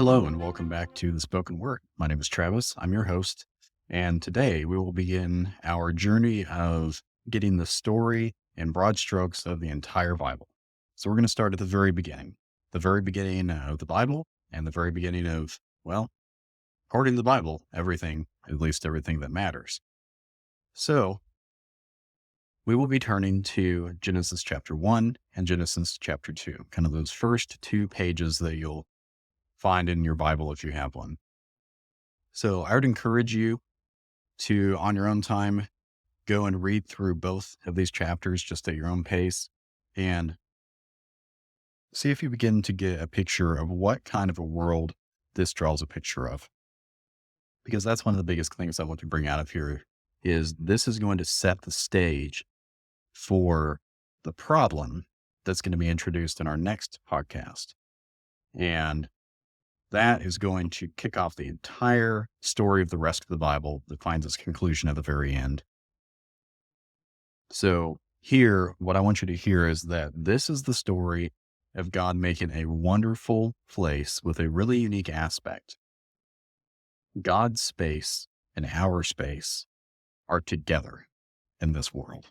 Hello and welcome back to The Spoken Word. My name is Travis. I'm your host. And today we will begin our journey of getting the story in broad strokes of the entire Bible. So we're going to start at the very beginning of the Bible and the very beginning of, well, according to the Bible, everything, at least everything that matters. So we will be turning to Genesis chapter 1 and Genesis chapter 2, kind of those first two pages that you'll find in your Bible if you have one. So I would encourage you to, on your own time, go and read through both of these chapters just at your own pace and see if you begin to get a picture of what kind of a world this draws a picture of. Because that's one of the biggest things I want to bring out of here is this is going to set the stage for the problem that's going to be introduced in our next podcast. And that is going to kick off the entire story of the rest of the Bible that finds its conclusion at the very end. So here, what I want you to hear is that this is the story of God making a wonderful place with a really unique aspect. God's space and our space are together in this world.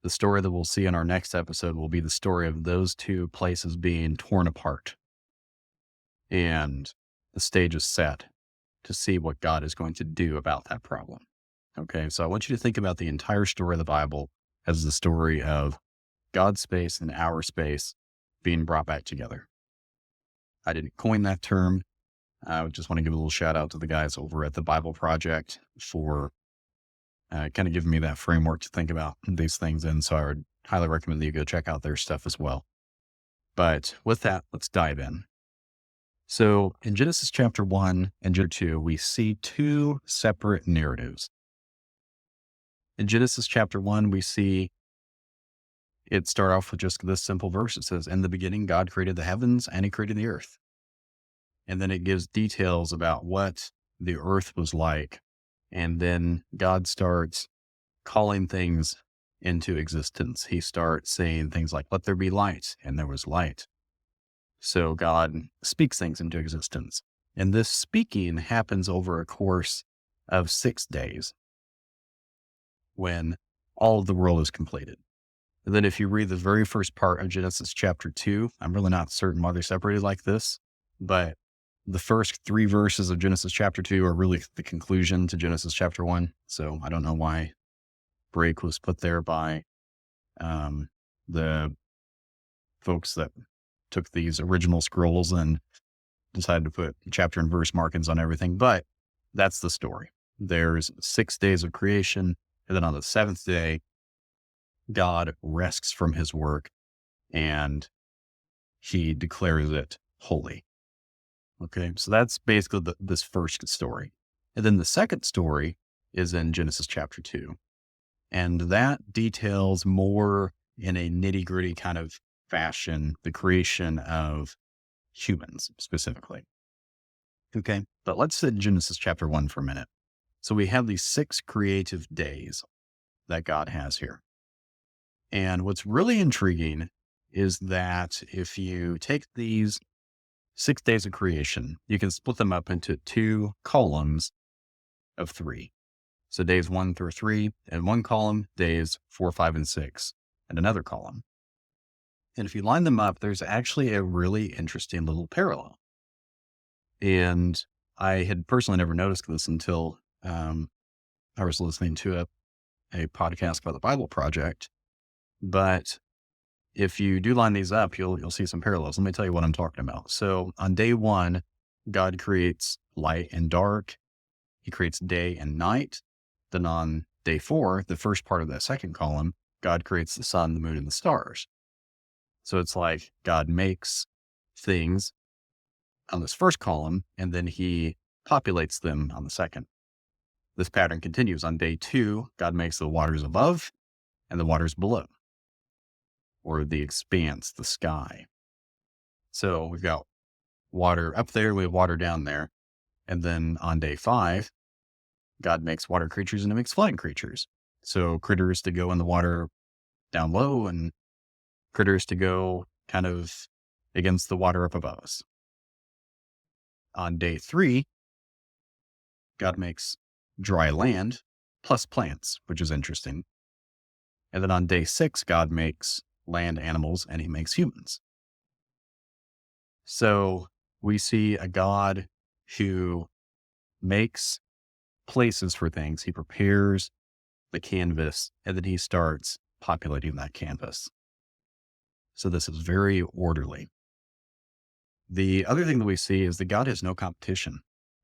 The story that we'll see in our next episode will be the story of those two places being torn apart. And the stage is set to see what God is going to do about that problem. Okay, so I want you to think about the entire story of the Bible as the story of God's space and our space being brought back together. I didn't coin that term. I just want to give a little shout out to the guys over at the Bible Project for kind of giving me that framework to think about these things in. So I would highly recommend that you go check out their stuff as well. But with that, let's dive in. So in Genesis chapter 1 and chapter 2, we see two separate narratives. In Genesis chapter 1, we see it start off with just this simple verse. It says, "In the beginning, God created the heavens and he created the earth." And then it gives details about what the earth was like. And then God starts calling things into existence. He starts saying things like, "Let there be light," and there was light. So God speaks things into existence. And this speaking happens over a course of 6 days when all of the world is completed. And then if you read the very first part of Genesis chapter 2, I'm really not certain why they're separated like this, but the first 3 verses of Genesis chapter 2 are really the conclusion to Genesis chapter 1. So I don't know why break was put there by the folks that took these original scrolls and decided to put chapter and verse markings on everything, but that's the story. There's 6 days of creation, and then on the 7th day, God rests from his work and he declares it holy. Okay, so that's basically this first story. And then the second story is in Genesis chapter 2. And that details more in a nitty gritty kind of fashion, the creation of humans specifically. Okay, but let's sit in Genesis chapter 1 for a minute. So we have these 6 creative days that God has here. And what's really intriguing is that if you take these 6 days of creation, you can split them up into 2 columns of 3. So days 1 through 3 in one column, days 4, 5, and 6 in another column. And if you line them up, there's actually a really interesting little parallel. And I had personally never noticed this until I was listening to a podcast about the Bible Project. But if you do line these up, you'll see some parallels. Let me tell you what I'm talking about. So on day 1, God creates light and dark. He creates day and night. Then on day 4, the first part of that second column, God creates the sun, the moon, and the stars. So it's like God makes things on this first column, and then he populates them on the second. This pattern continues. On day 2, God makes the waters above and the waters below, or the expanse, the sky. So we've got water up there, we have water down there. And then on day 5, God makes water creatures and he makes flying creatures. So critters to go in the water down low and critters to go kind of against the water up above us. On day 3, God makes dry land plus plants, which is interesting. And then on day 6, God makes land animals and he makes humans. So we see a God who makes places for things. He prepares the canvas and then he starts populating that canvas. So this is very orderly. The other thing that we see is that God has no competition.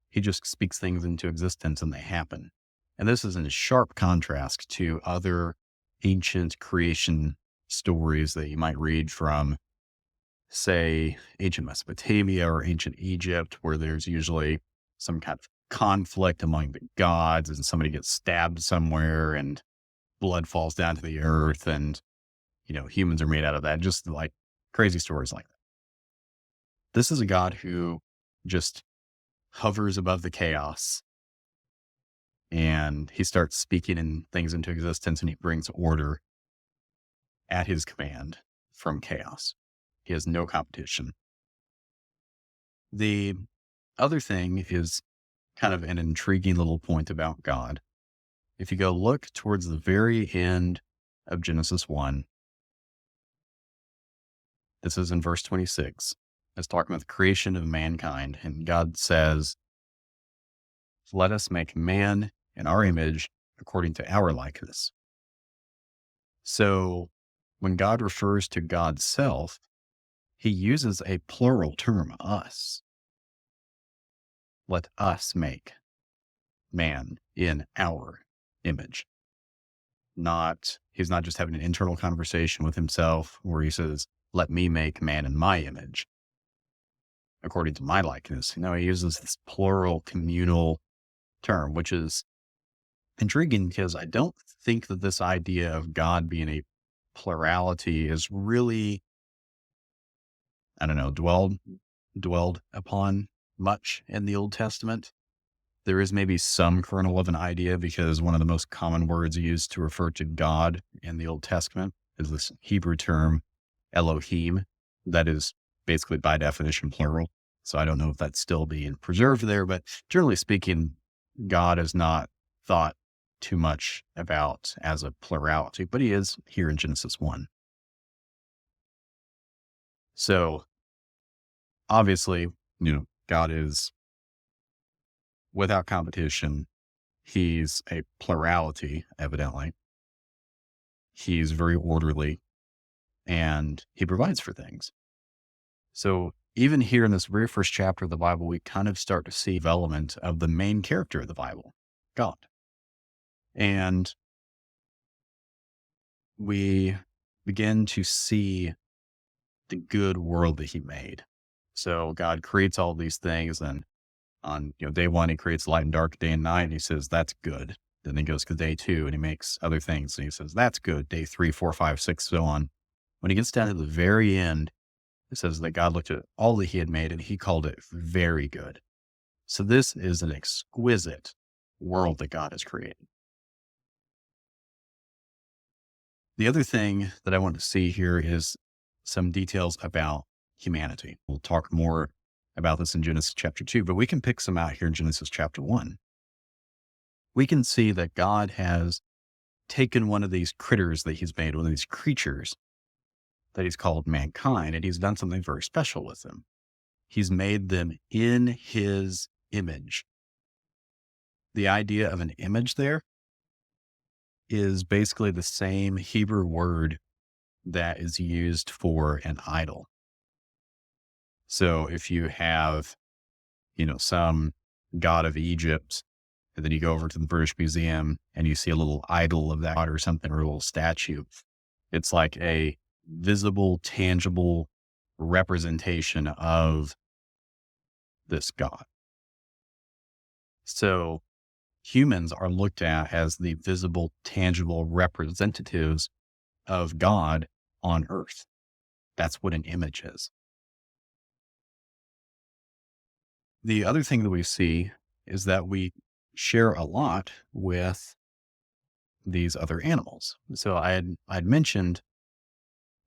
He just speaks things into existence and they happen. And this is in sharp contrast to other ancient creation stories that you might read from, say, ancient Mesopotamia or ancient Egypt, where there's usually some kind of conflict among the gods and somebody gets stabbed somewhere and blood falls down to the earth and, humans are made out of that. Just like crazy stories like that. This is a God who just hovers above the chaos and he starts speaking in things into existence and he brings order at his command from chaos. He has no competition. The other thing is kind of an intriguing little point about God. If you go look towards the very end of Genesis 1, this is in verse 26. It's talking about the creation of mankind. And God says, let us make man in our image according to our likeness. So when God refers to God's self, he uses a plural term, us. Let us make man in our image. He's not just having an internal conversation with himself where he says, let me make man in my image according to my likeness. He uses this plural communal term, which is intriguing because I don't think that this idea of God being a plurality is really, dwelled upon much in the Old Testament. There is maybe some kernel of an idea because one of the most common words used to refer to God in the Old Testament is this Hebrew term, Elohim, that is basically by definition plural. So I don't know if that's still being preserved there, but generally speaking, God is not thought too much about as a plurality, but he is here in Genesis 1. So obviously, God is without competition. He's a plurality, evidently. He's very orderly and he provides for things. So even here in this very first chapter of the Bible, we kind of start to see development of the main character of the Bible, God. And we begin to see the good world that he made. So God creates all these things and on day 1, he creates light and dark, day and night, and he says, that's good. Then he goes to day 2 and he makes other things and he says, that's good. Day 3, 4, 5, 6, so on. When he gets down to the very end, it says that God looked at all that he had made and he called it very good. So this is an exquisite world that God has created. The other thing that I want to see here is some details about humanity. We'll talk more about this in Genesis chapter 2, but we can pick some out here in Genesis chapter 1. We can see that God has taken one of these critters that he's made, one of these creatures that he's called mankind, and he's done something very special with them. He's made them in his image. The idea of an image there is basically the same Hebrew word that is used for an idol. So if you have, some god of Egypt, and then you go over to the British Museum and you see a little idol of that god or something, or a little statue, it's like a visible, tangible representation of this God. So humans are looked at as the visible, tangible representatives of God on earth. That's what an image is. The other thing that we see is that we share a lot with these other animals. So I'd mentioned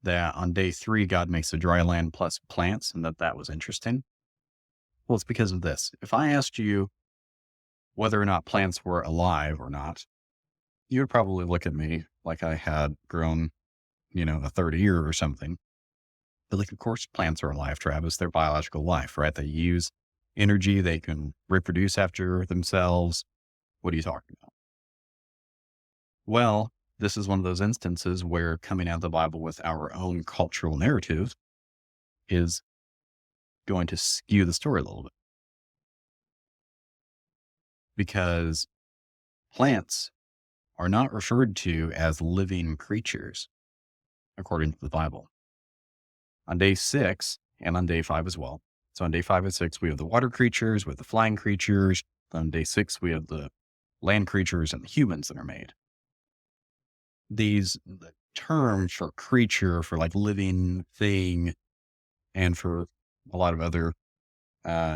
that on day 3, God makes the dry land plus plants and that was interesting. Well, it's because of this. If I asked you whether or not plants were alive or not, you would probably look at me like I had grown, a third ear or something. But like, of course, plants are alive, Travis. They're biological life, right? They use energy. They can reproduce after themselves. What are you talking about? Well, this is one of those instances where coming out of the Bible with our own cultural narrative is going to skew the story a little bit, because plants are not referred to as living creatures according to the Bible. On day 6 and on day 5 as well. So on day 5 and 6, we have the water creatures with the flying creatures. On day 6, we have the land creatures and the humans that are made. The terms for creature, for like living thing, and for a lot of other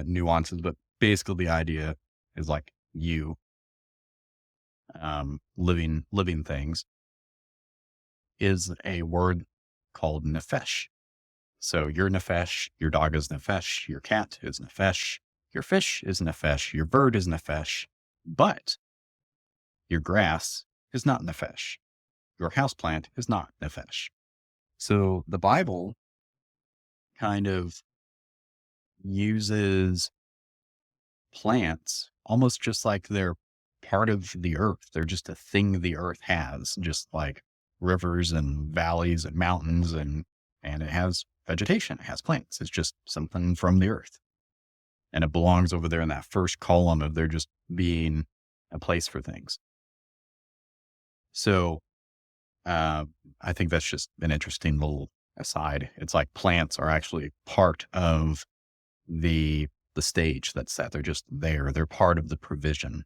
nuances, but basically the idea is like living things, is a word called nephesh. So your nephesh, your dog is nephesh, your cat is nephesh, your fish is nephesh, your bird is nephesh, but your grass is not nephesh. Your houseplant is not nephesh. So the Bible kind of uses plants almost just like they're part of the earth. They're just a thing the earth has, just like rivers and valleys and mountains, and it has vegetation, it has plants. It's just something from the earth. And it belongs over there in that first column of there just being a place for things. So I think that's just an interesting little aside. It's like plants are actually part of the stage that's set. They're just there. They're part of the provision.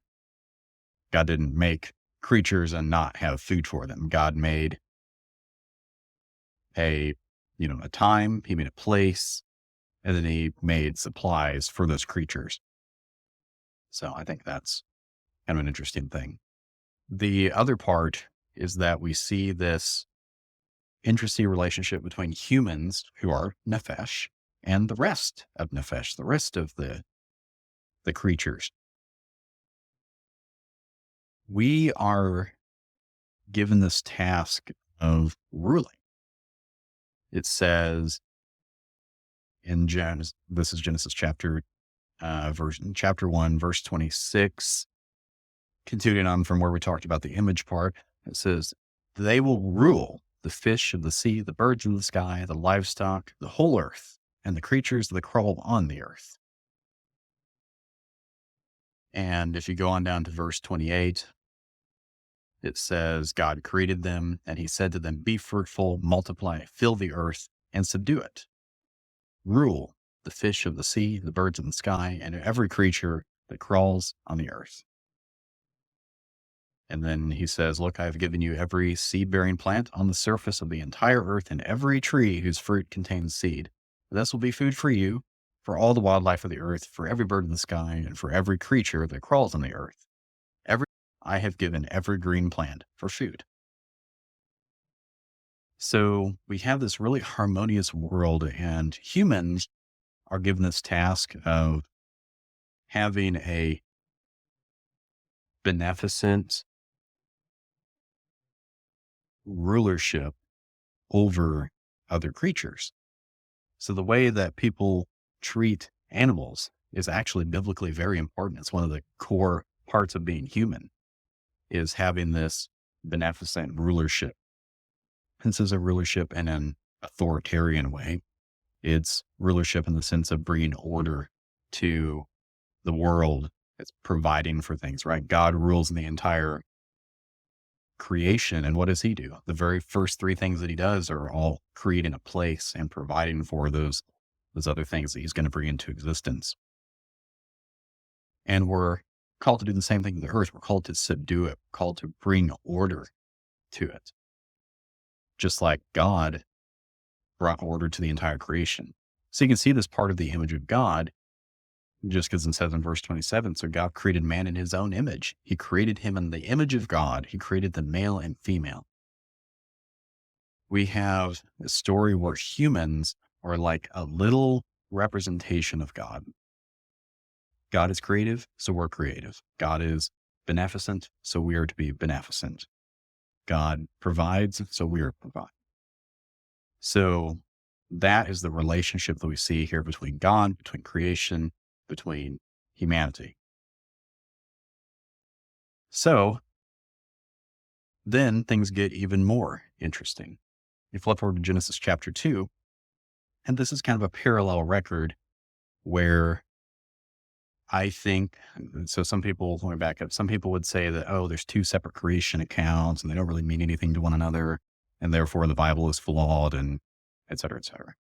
God didn't make creatures and not have food for them. God made a time, he made a place, and then he made supplies for those creatures. So I think that's kind of an interesting thing. The other part is that we see this interesting relationship between humans, who are nephesh, and the rest of nephesh, the rest of the creatures. We are given this task of ruling. It says in Genesis, this is Genesis chapter 1, verse 26, continuing on from where we talked about the image part. It says, they will rule the fish of the sea, the birds of the sky, the livestock, the whole earth, and the creatures that crawl on the earth. And if you go on down to verse 28, it says, God created them, and he said to them, be fruitful, multiply, fill the earth, and subdue it. Rule the fish of the sea, the birds of the sky, and every creature that crawls on the earth. And then he says, look, I have given you every seed-bearing plant on the surface of the entire earth, and every tree whose fruit contains seed. This will be food for you, for all the wildlife of the earth, for every bird in the sky, and for every creature that crawls on the earth. I have given every green plant for food. So we have this really harmonious world, and humans are given this task of having a beneficent rulership over other creatures. So the way that people treat animals is actually biblically very important. It's one of the core parts of being human, is having this beneficent rulership. This is a rulership in an authoritarian way. It's rulership in the sense of bringing order to the world. It's providing for things, right? God rules the entire creation. And what does he do? The very first 3 things that he does are all creating a place and providing for those other things that he's going to bring into existence. And we're called to do the same thing to the earth. We're called to subdue it, we're called to bring order to it. Just like God brought order to the entire creation. So you can see this part of the image of God, just because it says in verse 27, so God created man in his own image. He created him in the image of God. He created them male and female. We have a story where humans are like a little representation of God. God is creative, so we're creative. God is beneficent, so we are to be beneficent. God provides, so we are to provide. So that is the relationship that we see here between God, between creation, between humanity. So then things get even more interesting. You flip over to Genesis chapter 2, and this is kind of a parallel record where I think, so some people, let me back up, some people would say that, oh, there's two separate creation accounts and they don't really mean anything to one another, and therefore the Bible is flawed and et cetera, et cetera.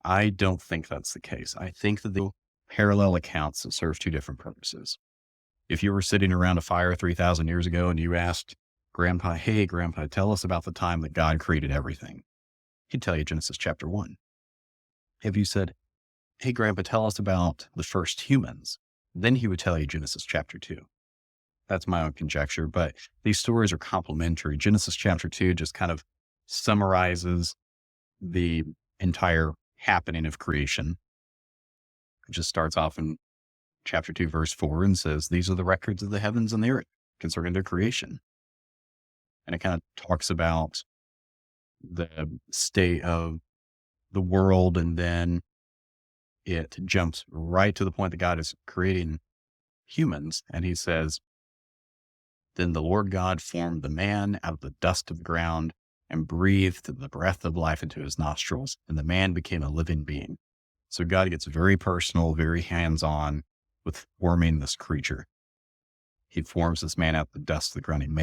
I don't think that's the case. I think that the parallel accounts that serve two different purposes. If you were sitting around a fire 3,000 years ago and you asked Grandpa, hey, Grandpa, tell us about the time that God created everything, he'd tell you Genesis chapter 1. If you said, hey, Grandpa, tell us about the first humans, then he would tell you Genesis chapter 2. That's my own conjecture, but these stories are complementary. Genesis chapter 2 just kind of summarizes the entire happening of creation. It just starts off in chapter 2, verse 4, and says, these are the records of the heavens and the earth concerning their creation. And it kind of talks about the state of the world, and then it jumps right to the point that God is creating humans. And he says, then the Lord God formed the man out of the dust of the ground and breathed the breath of life into his nostrils, and the man became a living being. So God gets very personal, very hands-on with forming this creature. He forms this man out of the dust of the ground. He